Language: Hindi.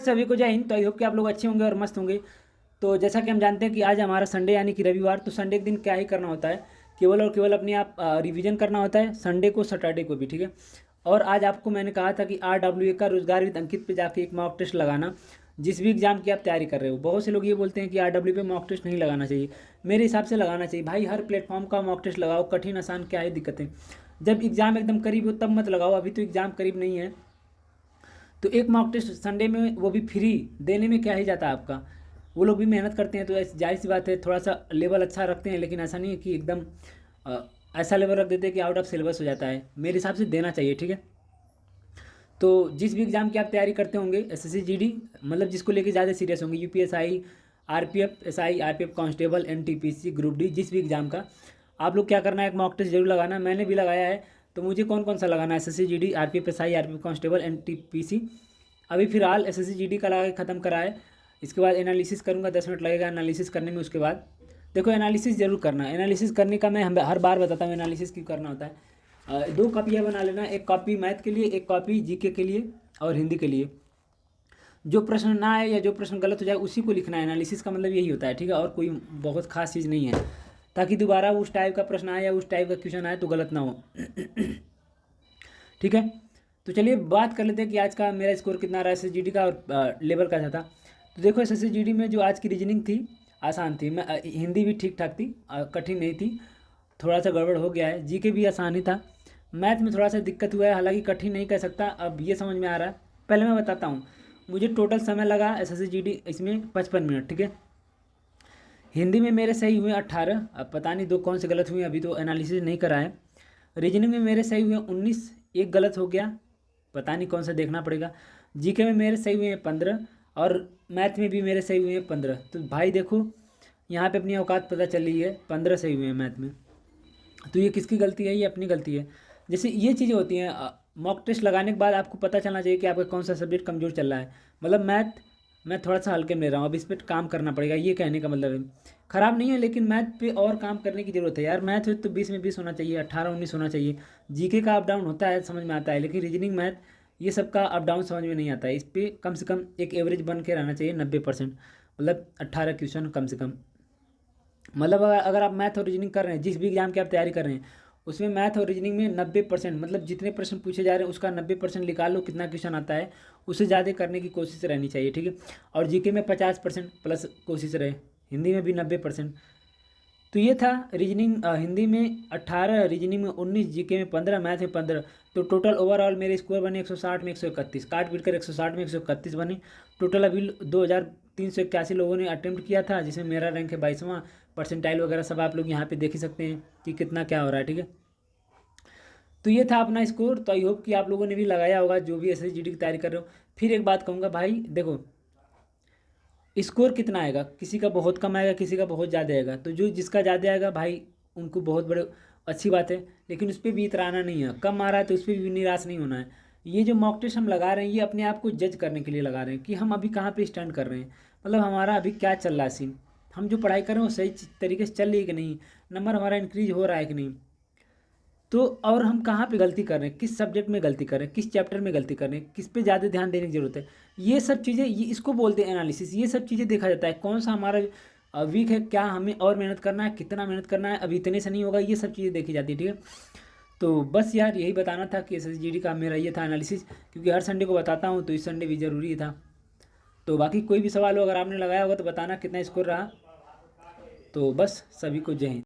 सभी को जय हिंद। तो आई होप कि आप लोग अच्छे होंगे और मस्त होंगे। तो जैसा कि हम जानते हैं कि आज हमारा संडे यानी कि रविवार। तो संडे के दिन क्या ही करना होता है, केवल और केवल अपने आप रिवीजन करना होता है, संडे को सैटरडे को भी, ठीक है। और आज आपको मैंने कहा था कि RWA का रोजगार विद अंकित पे जाके एक मॉक टेस्ट लगाना, जिस भी एग्जाम की आप तैयारी कर रहे हो। बहुत से लोग ये बोलते हैं कि RWA पे मॉक टेस्ट नहीं लगाना चाहिए। मेरे हिसाब से लगाना चाहिए भाई। हर प्लेटफॉर्म का मॉक टेस्ट लगाओ, कठिन आसान क्या है दिक्कतें। जब एग्जाम एकदम करीब हो तब मत लगाओ, अभी तो एग्जाम करीब नहीं है। तो एक मॉक टेस्ट संडे में, वो भी फ्री, देने में क्या ही जाता है आपका। वो लोग भी मेहनत करते हैं, तो जाहिर सी बात है थोड़ा सा लेवल अच्छा रखते हैं, लेकिन ऐसा नहीं है कि एकदम ऐसा लेवल रख देते हैं कि आउट ऑफ सिलेबस हो जाता है। मेरे हिसाब से देना चाहिए, ठीक है। तो जिस भी एग्ज़ाम की आप तैयारी करते होंगे, SSC GD, मतलब जिसको लेके ज़्यादा सीरियस होंगे, UPSI, RPF SI, RPF constable, NTPC, group D, जिस भी एग्ज़ाम का, आप लोग क्या करना है, एक मॉक टेस्ट जरूर लगाना। मैंने भी लगाया है। तो मुझे कौन कौन सा लगाना है, SSC GD, RPF SI, RPF constable, NTPC। अभी फिलहाल SSC GD का लगा के ख़त्म करा है। इसके बाद एनालिसिस करूँगा, 10 मिनट लगेगा एनालिसिस करने में। उसके बाद देखो, एनालिसिस जरूर करना। एनालिसिस करने का मैं हर बार बताता हूँ एनालिसिस क्यों करना होता है। 2 कॉपियाँ बना लेना, एक कॉपी मैथ के लिए, एक कॉपी GK के लिए और हिंदी के लिए। जो प्रश्न ना आए या जो प्रश्न गलत हो जाए उसी को लिखना है। एनालिसिस का मतलब यही होता है, ठीक है। और कोई बहुत खास चीज़ नहीं है, ताकि दोबारा उस टाइप का प्रश्न आए या उस टाइप का क्वेश्चन आए तो गलत ना हो। ठीक है। तो चलिए बात कर लेते हैं कि आज का मेरा स्कोर कितना रहा SSGD का और लेवल कैसा था। तो देखो, SSGD में जो आज की रीजनिंग थी आसान थी। मैं हिंदी भी ठीक ठाक थी, कठिन नहीं थी। थोड़ा सा गड़बड़ हो गया है। GK भी आसान ही था। मैथ में थोड़ा सा दिक्कत हुआ है, हालांकि कठिन नहीं कह सकता, अब ये समझ में आ रहा है। पहले मैं बताता हूँ, मुझे टोटल समय लगा SSGD इसमें 55 मिनट, ठीक है। हिंदी में मेरे सही हुए 18, अब पता नहीं 2 कौन से गलत हुए, अभी तो एनालिसिस नहीं करा है। रीजनिंग में मेरे सही हुए 19, एक गलत हो गया, पता नहीं कौन सा, देखना पड़ेगा। GK में मेरे सही हुए हैं 15 और मैथ में भी मेरे सही हुए हैं 15। तो भाई देखो, यहाँ पे अपनी औकात पता चल रही है, 15 सही हुए हैं मैथ में। तो ये किसकी गलती है? ये अपनी गलती है। जैसे ये चीज़ें होती हैं, मॉक टेस्ट लगाने के बाद आपको पता चलना चाहिए कि आपका कौन सा सब्जेक्ट कमज़ोर चल रहा है। मतलब मैथ मैं थोड़ा सा हल्के में ले रहा हूँ, अब इस पर काम करना पड़ेगा, ये कहने का मतलब है। ख़राब नहीं है, लेकिन मैथ पे और काम करने की ज़रूरत है यार। मैथ तो 20 में 20 होना चाहिए, 18-19 होना चाहिए। GK का अप डाउन होता है, समझ में आता है, लेकिन रीजनिंग मैथ ये सब का अप डाउन समझ में नहीं आता है। इस पर कम से कम एक एवरेज बन के रहना चाहिए 90%, मतलब 18 क्वेश्चन कम से कम। मतलब अगर आप मैथ और रीजनिंग कर रहे हैं, जिस भी एग्जाम की आप तैयारी कर रहे हैं, उसमें मैथ और रीजनिंग में 90%, मतलब जितने प्रश्न पूछे जा रहे हैं उसका 90% निकाल लो, कितना क्वेश्चन आता है, उससे ज़्यादा करने की कोशिश रहनी चाहिए, ठीक है। और GK में 50% प्लस कोशिश रहे, हिंदी में भी 90%। तो ये था रीजनिंग। हिंदी में 18, रीजनिंग में 19, GK में 15, मैथ में 15। तो टोटल ओवरऑल मेरे स्कोर बने 160 में 131, काट पीट कर 160 में 131 बने। टोटल अभी 2381 लोगों ने अटेम्प्ट किया था, जिसमें मेरा रैंक है 22वां। परसेंटाइल वगैरह सब आप लोग यहाँ पे देख ही सकते हैं कि कितना क्या हो रहा है, ठीक है। तो ये था अपना स्कोर। तो आई होप कि आप लोगों ने भी लगाया होगा, जो भी SSGD की तैयारी कर रहे हो। फिर एक बात कहूँगा भाई, देखो स्कोर कितना आएगा, किसी का बहुत कम आएगा, किसी का बहुत ज़्यादा आएगा। तो जो जिसका ज़्यादा आएगा भाई, उनको बहुत बड़े अच्छी बात है, लेकिन उस पर भी इतराना नहीं है। कम आ रहा है तो उस पर भी निराश नहीं होना है। ये जो मॉक टेस्ट हम लगा रहे हैं, ये अपने आप को जज करने के लिए लगा रहे हैं कि हम अभी कहाँ पे स्टैंड कर रहे हैं, मतलब हमारा अभी क्या चल रहा है सीन, हम जो पढ़ाई कर रहे हैं वो सही तरीके से चल रही है कि नहीं, नंबर हमारा इंक्रीज हो रहा है कि नहीं। तो और हम कहाँ पे गलती कर रहे हैं, किस सब्जेक्ट में गलती कर रहे हैं, किस चैप्टर में गलती कर रहे हैं, किस पे ज़्यादा ध्यान देने की ज़रूरत है। ये सब चीज़ें, ये इसको बोलते हैं एनालिसिस। ये सब चीज़ें देखा जाता है, कौन सा हमारा वीक है, क्या हमें और मेहनत करना है, कितना मेहनत करना है, अभी इतने से नहीं होगा, ये सब चीज़ें देखी जाती है, ठीक है। तो बस यार यही बताना था कि SSGD का मेरा ये था एनालिसिस, क्योंकि हर संडे को बताता हूँ, तो इस संडे भी ज़रूरी था। तो बाकी कोई भी सवाल हो, अगर आपने लगाया होगा तो बताना कितना स्कोर रहा। तो बस सभी को जय हिंद।